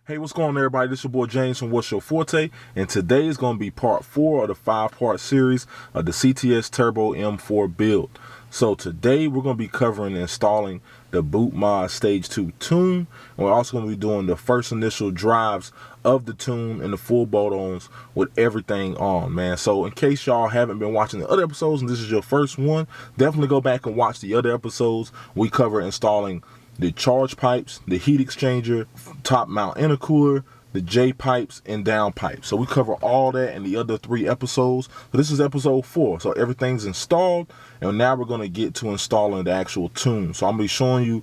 Hey, what's going on, everybody? This is your boy James from What's Your Forte, and today is going to be part 4 of the 5-part series of the CTS Turbo M4 build. So today we're going to be covering installing the Boot Mod Stage 2 tune, and we're also going to be doing the first initial drives of the tune and the full bolt-ons with everything on, man. So in case y'all haven't been watching the other episodes and this is your first one, definitely go back and watch the other episodes. We cover installing the charge pipes, the heat exchanger, top mount intercooler, the J pipes, and down pipes. So we cover all that in the other 3 episodes. So this is episode 4. So everything's installed, and now we're going to get to installing the actual tune. So I'm going to be showing you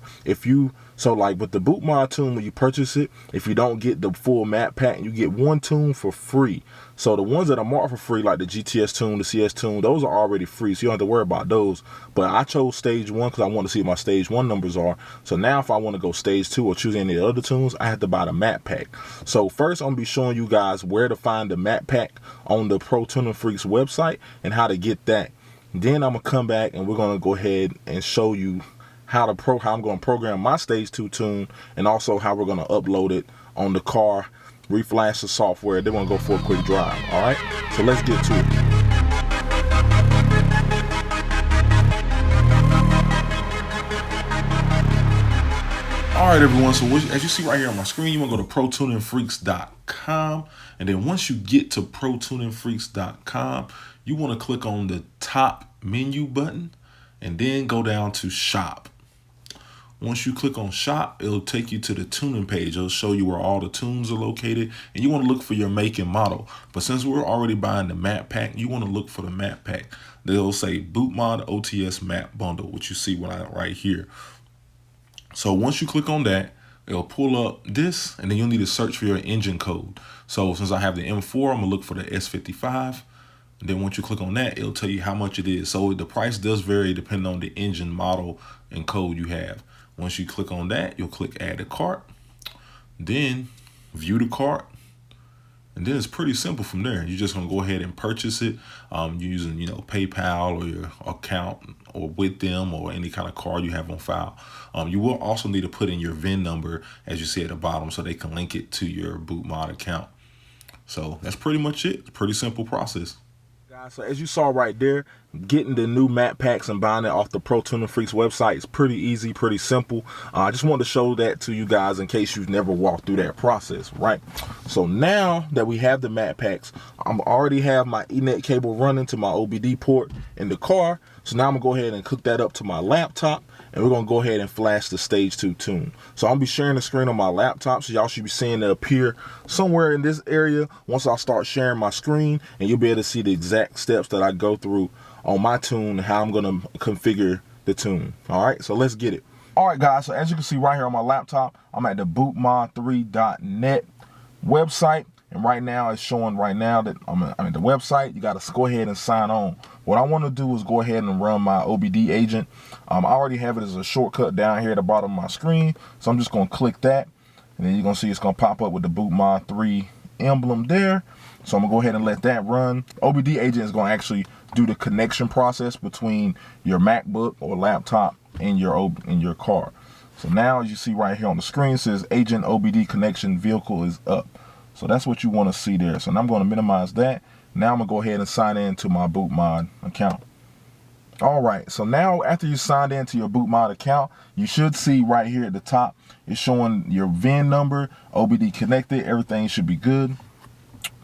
so like with the Boot Mod tune, when you purchase it, if you don't get the full map pack, you get 1 tune for free. So the ones that are marked for free, like the GTS tune, the CS tune, those are already free, so you don't have to worry about those. But I chose stage 1 because I want to see what my stage 1 numbers are. So now if I want to go stage 2 or choose any of the other tunes, I have to buy the map pack. So first I'm going to be showing you guys where to find the map pack on the Pro Tuning Freaks website and how to get that. Then I'm going to come back and we're going to go ahead and show you how I'm going to program my stage 2 tune, and also how we're going to upload it on the car, reflash the software. Then we're going to go for a quick drive. All right, so let's get to it. All right, everyone, so as you see right here on my screen, you want to go to protuningfreaks.com, and then once you get to protuningfreaks.com, you want to click on the top menu button and then go down to shop. Once you click on shop, it'll take you to the tuning page. It'll show you where all the tunes are located, and you want to look for your make and model. But since we're already buying the map pack, you want to look for the map pack. They'll say Boot Mod OTS map bundle, which you see right here. So once you click on that, it'll pull up this, and then you'll need to search for your engine code. So since I have the M4, I'm gonna look for the S55. And then once you click on that, it'll tell you how much it is. So the price does vary depending on the engine model and code you have. Once you click on that, you'll click add to cart, then view the cart, and then it's pretty simple from there. You're just gonna go ahead and purchase it using PayPal or your account or with them or any kind of card you have on file. You will also need to put in your VIN number, as you see at the bottom, so they can link it to your Boot Mod account. So that's pretty much it. It's a pretty simple process. So as you saw right there, getting the new map packs and buying it off the Pro Tuning Freaks website is pretty easy, pretty simple. I just wanted to show that to you guys in case you've never walked through that process, right? So now that we have the map packs, I already have my Ethernet cable running to my OBD port in the car. So now I'm gonna go ahead and hook that up to my laptop, and we're gonna go ahead and flash the stage 2 tune. So I'm gonna be sharing the screen on my laptop, so y'all should be seeing it appear somewhere in this area once I start sharing my screen, and you'll be able to see the exact steps that I go through on my tune and how I'm gonna configure the tune. All right, so let's get it. All right, guys, so as you can see right here on my laptop, I'm at the bootmod3.net website. And right now it's showing right now that I'm at the website. You got to go ahead and sign on. What I want to do is go ahead and run my OBD agent. I already have it as a shortcut down here at the bottom of my screen. So I'm just going to click that. And then you're going to see it's going to pop up with the Boot Mod 3 emblem there. So I'm going to go ahead and let that run. OBD agent is going to actually do the connection process between your MacBook or laptop and your car. So now as you see right here on the screen, it says Agent OBD connection vehicle is up. So that's what you want to see there. So now I'm going to minimize that. Now I'm going to go ahead and sign in to my Boot Mod account. All right, so now after you signed into your Boot Mod account, you should see right here at the top, it's showing your VIN number, OBD connected, everything should be good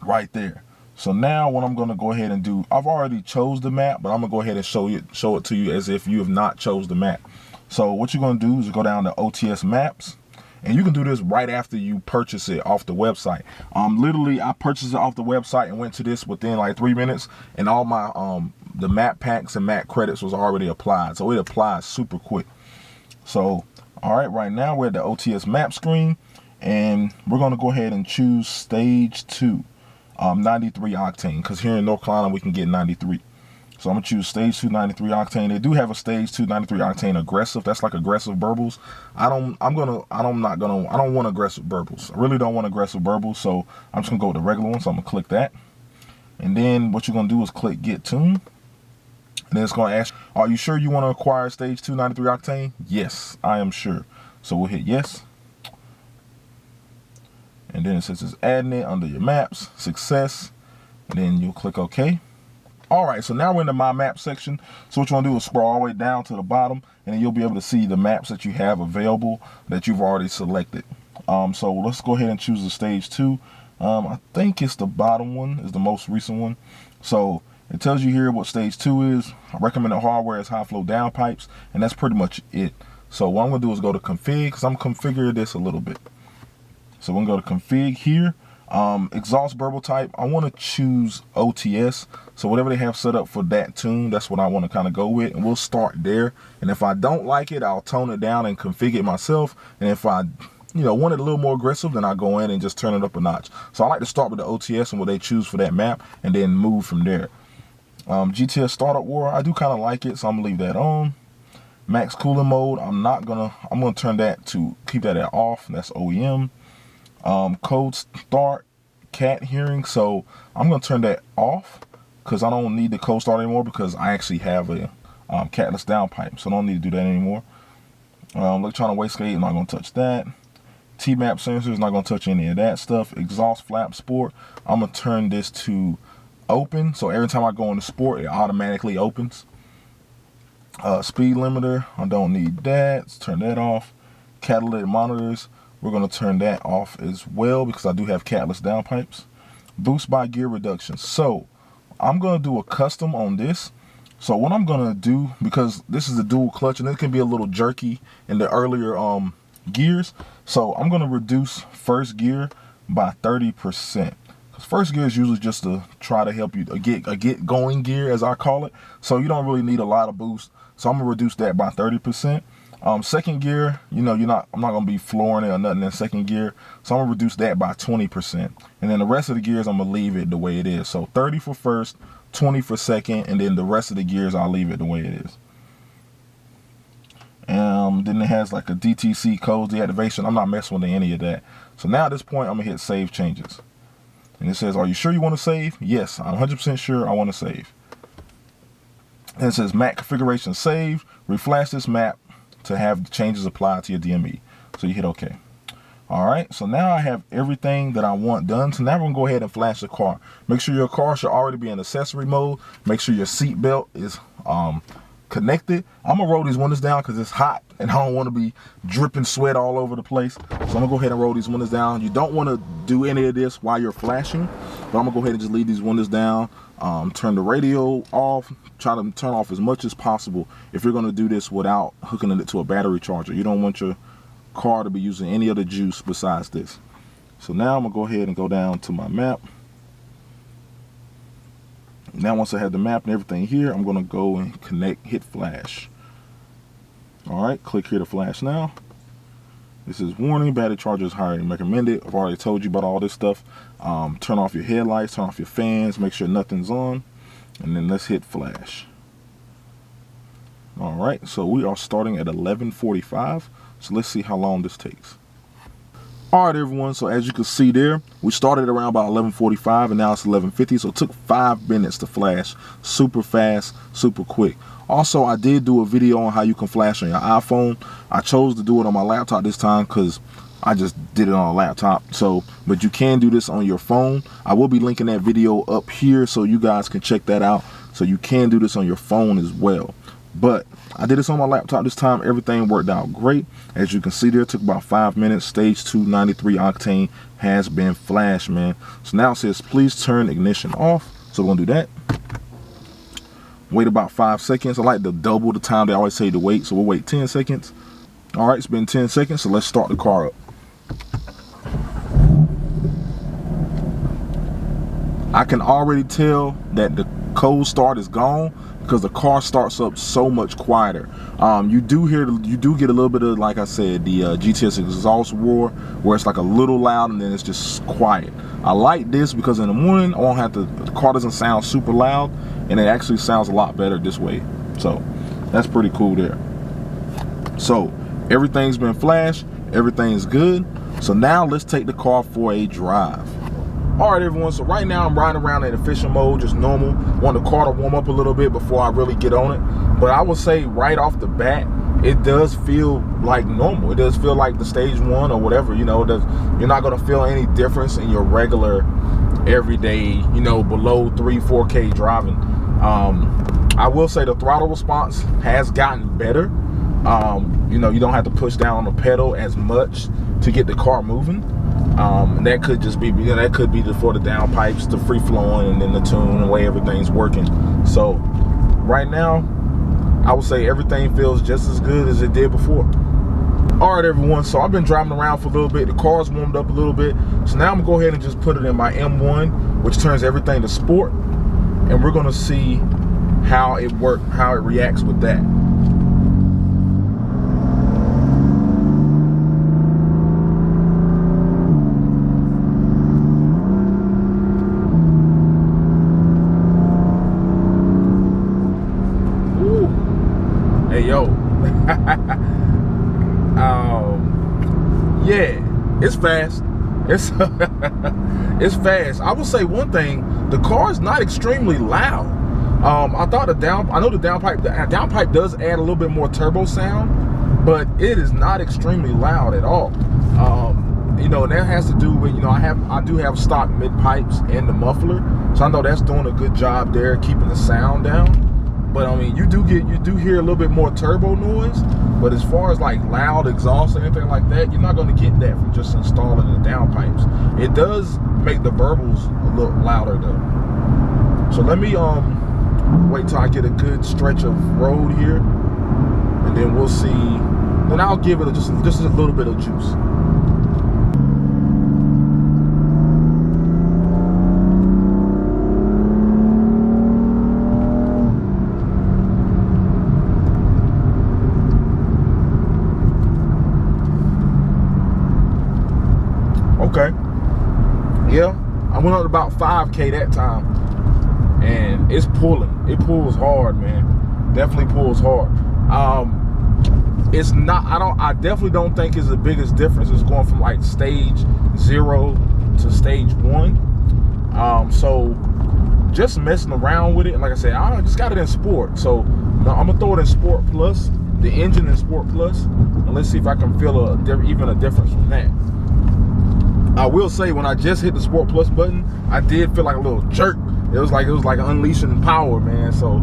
right there. So now what I'm going to go ahead and do, I've already chose the map, but I'm going to go ahead and show it to you as if you have not chose the map. So what you're going to do is go down to OTS Maps. And you can do this right after you purchase it off the website. Literally, I purchased it off the website and went to this within like 3 minutes, and all my the map packs and map credits was already applied. So it applies super quick. So, all right now we're at the OTS map screen, and we're gonna go ahead and choose stage 2, 93 octane, because here in North Carolina we can get 93. So I'm gonna choose stage 2 93 octane. They do have a stage 2 93 octane aggressive. That's like aggressive burbles. I don't want aggressive burbles. I really don't want aggressive burbles. So I'm just gonna go with the regular one. So I'm gonna click that. And then what you're gonna do is click get tune. And then it's gonna ask, are you sure you want to acquire stage 2 93 octane? Yes, I am sure. So we'll hit yes. and then it says it's adding it under your maps, success, and then you'll click OK. All right, so now we're in the My Map section. So what you want to do is scroll all the way down to the bottom, and then you'll be able to see the maps that you have available that you've already selected. So let's go ahead and choose the stage 2. I think it's the bottom one, is the most recent one. So it tells you here what stage 2 is. Recommended hardware is high flow downpipes, and that's pretty much it. So what I'm gonna do is go to config, because I'm configuring this a little bit. So we're gonna go to config here. Exhaust burble type, I want to choose OTS. So whatever they have set up for that tune, that's what I want to kind of go with, and we'll start there. And if I don't like it, I'll tone it down and configure it myself. And if I want it a little more aggressive, then I go in and just turn it up a notch. So I like to start with the OTS and what they choose for that map, and then move from there. GTS startup war, I do kind of like it, so I'm gonna leave that on. Max cooling mode, I'm gonna turn that to keep that at off. That's OEM. Code start, cat hearing, so I'm gonna turn that off because I don't need the code start anymore, because I actually have a catless downpipe, so I don't need to do that anymore. Electronic wastegate, I'm not gonna touch that. T-map sensors, not gonna touch any of that stuff. Exhaust flap sport, I'm gonna turn this to open, so every time I go into sport, it automatically opens. Speed limiter, I don't need that. Let's turn that off. Catalytic monitors, we're going to turn that off as well, because I do have catless downpipes. Boost by gear reduction. So I'm going to do a custom on this. So what I'm going to do, because this is a dual clutch and it can be a little jerky in the earlier gears, so I'm going to reduce first gear by 30%. First gear is usually just to try to help you get going gear, as I call it. So you don't really need a lot of boost. So I'm gonna reduce that by 30%. Second gear, I'm not gonna be flooring it or nothing in second gear. So I'm gonna reduce that by 20%. And then the rest of the gears, I'm gonna leave it the way it is. So 30 for first, 20 for second, and then the rest of the gears, I'll leave it the way it is. Then it has like a DTC code deactivation. I'm not messing with any of that. So now at this point, I'm gonna hit save changes. And it says, are you sure you want to save? Yes, I'm 100% sure I want to save. And it says map configuration saved. Reflash this map to have the changes applied to your DME. So you hit OK. All right, so now I have everything that I want done. So now we're going to go ahead and flash the car. Make sure your car should already be in accessory mode. Make sure your seat belt is connected. I'm going to roll these windows down because it's hot and I don't want to be dripping sweat all over the place. So I'm going to go ahead and roll these windows down. You don't want to do any of this while you're flashing, but I'm going to go ahead and just leave these windows down. Turn the radio off. Try to turn off as much as possible if you're going to do this without hooking it to a battery charger. You don't want your car to be using any other juice besides this. So now I'm going to go ahead and go down to my map. Now once I have the map and everything here, I'm going to go and hit flash. Alright, click here to flash now. This is warning, battery charger is higher than recommended. I've already told you about all this stuff. Turn off your headlights, turn off your fans, make sure nothing's on, and then let's hit flash. Alright, so we are starting at 11:45, so let's see how long this takes. Alright everyone, so as you can see there, we started around about 11:45 and now it's 11:50, so it took 5 minutes to flash. Super fast, super quick. Also, I did do a video on how you can flash on your iPhone. I chose to do it on my laptop this time because I just did it on a laptop. But you can do this on your phone. I will be linking that video up here so you guys can check that out. So you can do this on your phone as well. But I did this on my laptop this time. Everything worked out great. As you can see there, it took about 5 minutes. Stage 2 93 octane has been flashed, man. So now it says, please turn ignition off. So we're going to do that. Wait about 5 seconds. I like to double the time they always say to wait. So we'll wait 10 seconds. All right, it's been 10 seconds. So let's start the car up. I can already tell that the cold start is gone because the car starts up so much quieter. You do get a little bit of, like I said, the GTS exhaust roar, where it's like a little loud and then it's just quiet. I like this because in the morning I won't have to, the car doesn't sound super loud and it actually sounds a lot better this way. So that's pretty cool there. So everything's been flashed, everything's good. So now let's take the car for a drive. All right, everyone, so right now I'm riding around in efficient mode, just normal. Want the car to warm up a little bit before I really get on it. But I would say right off the bat, it does feel like normal. It does feel like the stage 1 or whatever, you know. You're not gonna feel any difference in your regular everyday, you know, below 3-4K driving. I will say the throttle response has gotten better. You know, you don't have to push down on the pedal as much to get the car moving. And that could just be, you know, that could be for the downpipes, the free flowing, and then the tune and the way everything's working. So right now, I would say everything feels just as good as it did before. All right, everyone, so I've been driving around for a little bit. The car's warmed up a little bit. So now I'm gonna go ahead and just put it in my M1, which turns everything to sport. And we're gonna see how it reacts with that. Hey, yo. Yeah, it's fast. It's it's fast. I will say one thing: the car is not extremely loud. I thought I know the downpipe does add a little bit more turbo sound, but it is not extremely loud at all. You know, and that has to do with, you know, I do have stock mid pipes and the muffler, so I know that's doing a good job there keeping the sound down. But I mean, you do hear a little bit more turbo noise, but as far as like loud exhaust or anything like that, you're not going to get that from just installing the downpipes. It does make the burbles a little louder though. So let me wait till I get a good stretch of road here, and then we'll see. Then I'll give it just a little bit of juice. Okay. Yeah, I went up to about 5K that time, and it's pulling. It pulls hard, man. Definitely pulls hard. It's not. I definitely don't think it's the biggest difference. It's going from like stage 0 to stage 1. So just messing around with it. Like I said, I just got it in sport. So I'm gonna throw it in sport plus, the engine in sport plus, and let's see if I can feel even a difference from that. I will say, when I just hit the Sport Plus button, I did feel like a little jerk. It was like unleashing power, man. So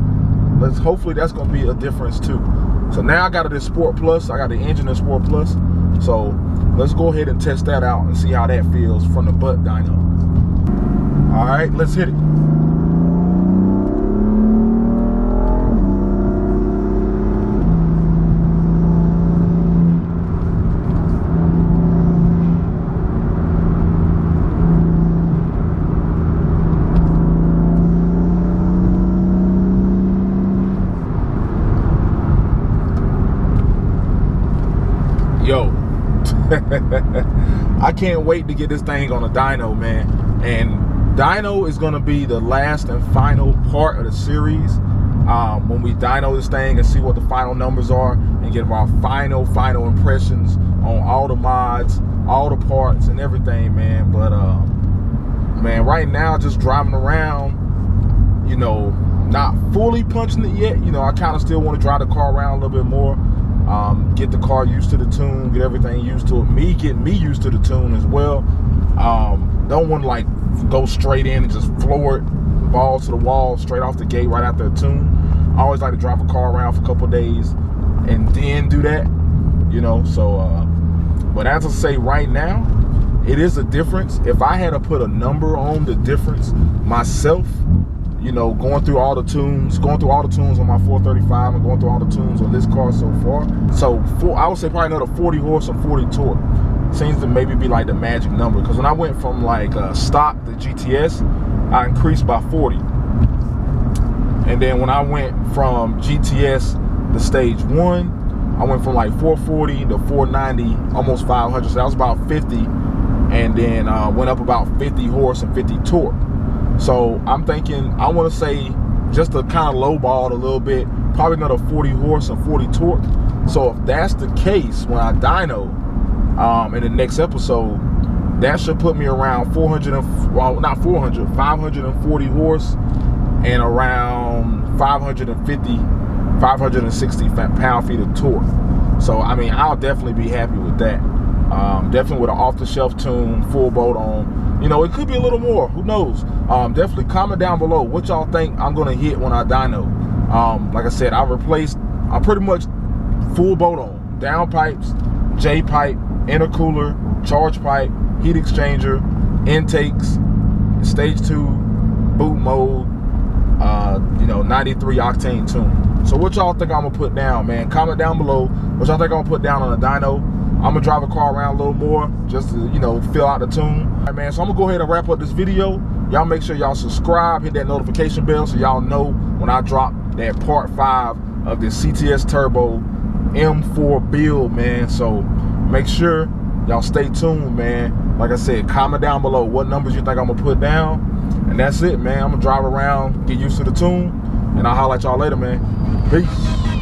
hopefully that's gonna be a difference too. So now I got it in Sport Plus. I got the engine in Sport Plus. So let's go ahead and test that out and see how that feels from the butt dyno. All right, let's hit it. Yo, I can't wait to get this thing on a dyno, man. And dyno is gonna be the last and final part of the series. When we dyno this thing and see what the final numbers are and get our final impressions on all the mods, all the parts and everything, man. But man, right now just driving around, you know, not fully punching it yet. You know, I kind of still want to drive the car around a little bit more. Get the car used to the tune, get everything used to it. Get me used to the tune as well. Don't want to like go straight in and just floor it, balls to the wall, straight off the gate, right after the tune. I always like to drive a car around for a couple of days and then do that, you know. So, but as I say right now, it is a difference. If I had to put a number on the difference myself, you know, going through all the tunes on my 435 and going through all the tunes on this car so far. So I would say probably another 40 horse and 40 torque seems to maybe be like the magic number. Because when I went from like stock to GTS, I increased by 40. And then when I went from GTS to stage 1, I went from like 440 to 490, almost 500. So that was about 50. And then went up about 50 horse and 50 torque. So I'm thinking, I want to say, just to kind of lowball it a little bit, probably another 40 horse and 40 torque. So if that's the case, when I dyno in the next episode, that should put me around 540 horse and around 560 pound-feet of torque. So I mean, I'll definitely be happy with that. Definitely with an off-the-shelf tune, full boat on. You know, it could be a little more. Who knows? Definitely comment down below what y'all think I'm gonna hit when I dyno. Like I said, I pretty much full boat on. Down pipes, J pipe, intercooler, charge pipe, heat exchanger, intakes, stage 2, boot mode, you know, 93 octane tune. So what y'all think I'm gonna put down, man? Comment down below what y'all think I'm gonna put down on a dyno. I'm gonna drive a car around a little more just to, you know, fill out the tune. All right, man, so I'm gonna go ahead and wrap up this video. Y'all make sure y'all subscribe, hit that notification bell so y'all know when I drop that part 5 of this CTS Turbo M4 build, man. So make sure y'all stay tuned, man. Like I said, comment down below what numbers you think I'm gonna put down. And that's it, man. I'm gonna drive around, get used to the tune, and I'll holler at y'all later, man. Peace.